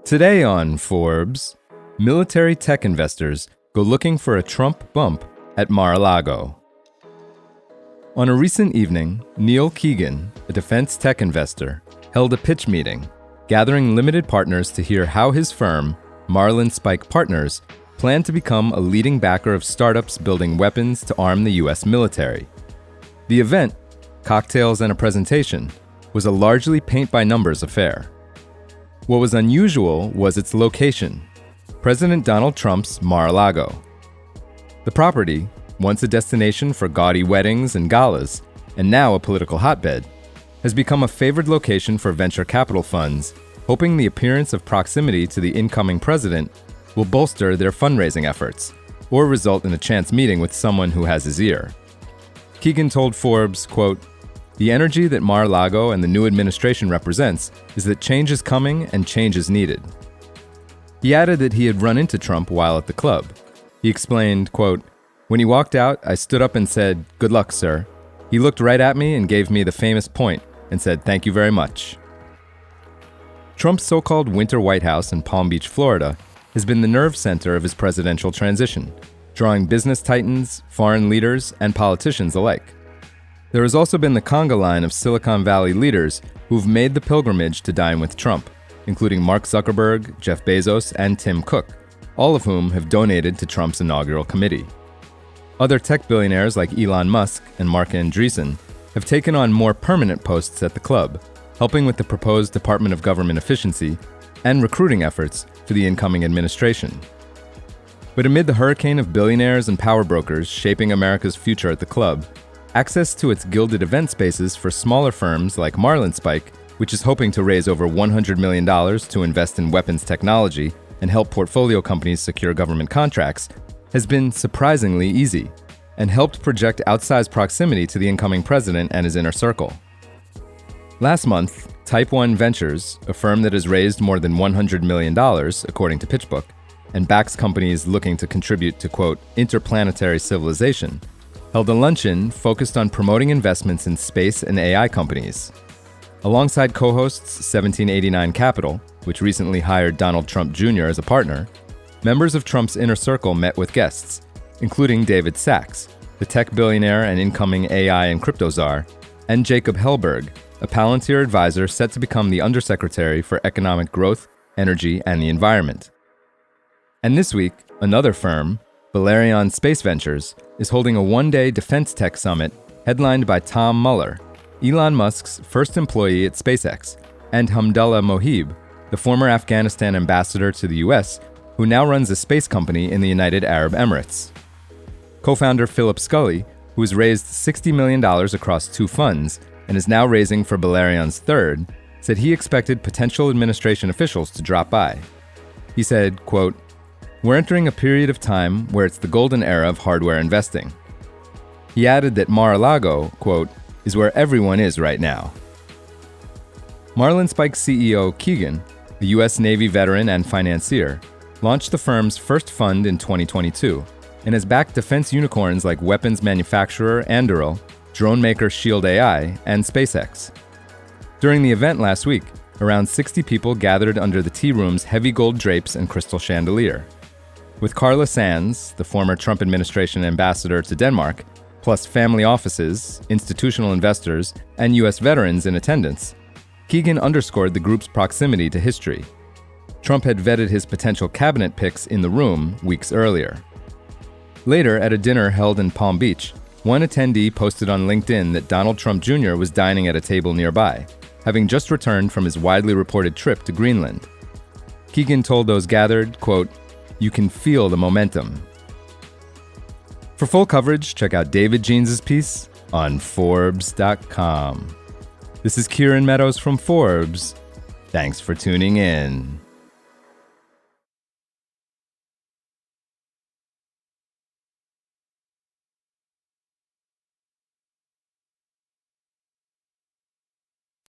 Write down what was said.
Today on Forbes, military tech investors go looking for a Trump bump at Mar-a-Lago. On a recent evening, Neil Keegan, a defense tech investor, held a pitch meeting, gathering limited partners to hear how his firm, Marlin Spike Partners, planned to become a leading backer of startups building weapons to arm the U.S. military. The event, cocktails and a presentation, was a largely paint-by-numbers affair. What was unusual was its location, President Donald Trump's Mar-a-Lago. The property, once a destination for gaudy weddings and galas, and now a political hotbed, has become a favored location for venture capital funds, hoping the appearance of proximity to the incoming president will bolster their fundraising efforts, or result in a chance meeting with someone who has his ear. Keegan told Forbes, quote, "The energy that Mar-a-Lago and the new administration represents is that change is coming and change is needed." He added that he had run into Trump while at the club. He explained, quote, "When he walked out, I stood up and said, 'Good luck, sir.' He looked right at me and gave me the famous point and said, 'Thank you very much.'" Trump's so-called Winter White House in Palm Beach, Florida, has been the nerve center of his presidential transition, drawing business titans, foreign leaders, and politicians alike. There has also been the conga line of Silicon Valley leaders who've made the pilgrimage to dine with Trump, including Mark Zuckerberg, Jeff Bezos, and Tim Cook, all of whom have donated to Trump's inaugural committee. Other tech billionaires like Elon Musk and Mark Andreessen have taken on more permanent posts at the club, helping with the proposed Department of Government Efficiency and recruiting efforts for the incoming administration. But amid the hurricane of billionaires and power brokers shaping America's future at the club, access to its gilded event spaces for smaller firms like Marlin Spike, which is hoping to raise over $100 million to invest in weapons technology and help portfolio companies secure government contracts, has been surprisingly easy and helped project outsized proximity to the incoming president and his inner circle. Last month, Type 1 Ventures, a firm that has raised more than $100 million, according to PitchBook, and backs companies looking to contribute to, quote, interplanetary civilization, held a luncheon focused on promoting investments in space and AI companies. Alongside co-hosts 1789 Capital, which recently hired Donald Trump Jr. as a partner, members of Trump's inner circle met with guests, including David Sachs, the tech billionaire and incoming AI and crypto czar, and Jacob Hellberg, a Palantir advisor set to become the Undersecretary for Economic Growth, Energy, and the Environment. And this week, another firm, Valerion Space Ventures, is holding a one-day defense tech summit headlined by Tom Mueller, Elon Musk's first employee at SpaceX, and Hamdullah Mohib, the former Afghanistan ambassador to the U.S., who now runs a space company in the United Arab Emirates. Co-founder Philip Scully, who has raised $60 million across two funds and is now raising for Valerion's third, said he expected potential administration officials to drop by. He said, quote, "We're entering a period of time where it's the golden era of hardware investing." He added that Mar-a-Lago, quote, "is where everyone is right now." Marlin Spike CEO Keegan, a U.S. Navy veteran and financier, launched the firm's first fund in 2022 and has backed defense unicorns like weapons manufacturer Anduril, drone maker Shield AI, and SpaceX. During the event last week, around 60 people gathered under the tea room's heavy gold drapes and crystal chandelier. With Carla Sands, the former Trump administration ambassador to Denmark, plus family offices, institutional investors, and U.S. veterans in attendance, Keegan underscored the group's proximity to history. Trump had vetted his potential cabinet picks in the room weeks earlier. Later, at a dinner held in Palm Beach, one attendee posted on LinkedIn that Donald Trump Jr. was dining at a table nearby, having just returned from his widely reported trip to Greenland. Keegan told those gathered, quote, "You can feel the momentum." For full coverage, check out David Jeans's piece on Forbes.com. This is Kieran Meadows from Forbes. Thanks for tuning in.